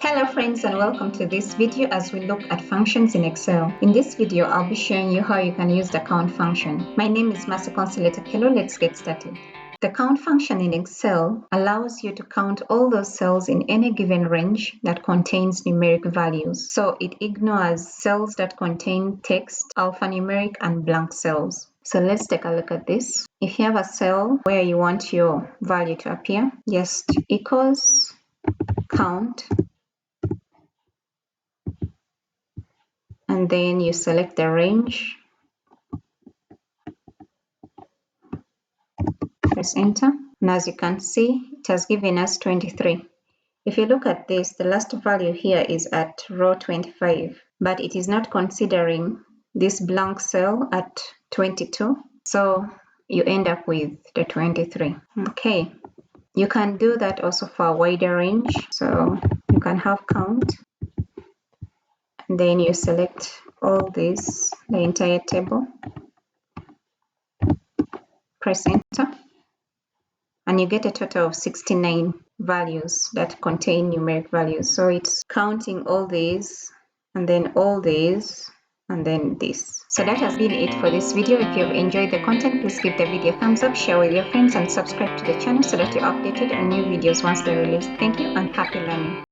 Hello friends and welcome to this video as we look at functions in Excel. In this video, I'll be showing you how you can use the count function. My name is Mercy Consolata Kelo. Let's get started. The count function in Excel allows you to count all those cells in any given range that contains numeric values. So it ignores cells that contain text, alphanumeric, and blank cells. So let's take a look at this. If you have a cell where you want your value to appear, just equals count, and then you select the range, press enter, and as you can see, it has given us 23. If you look at this, the last value here is at row 25, but it is not considering this blank cell at 22, so you end up with the 23. Okay, you can do that also for a wider range, so you can have count, and then you select all this, the entire table, press enter, and you get a total of 69 values that contain numeric values. So it's counting all these, and then all these, and then this. So that has been it for this video. If you've enjoyed the content, please give the video a thumbs up, share with your friends, and subscribe to the channel so that you're updated on new videos once they're released. Thank you and happy learning.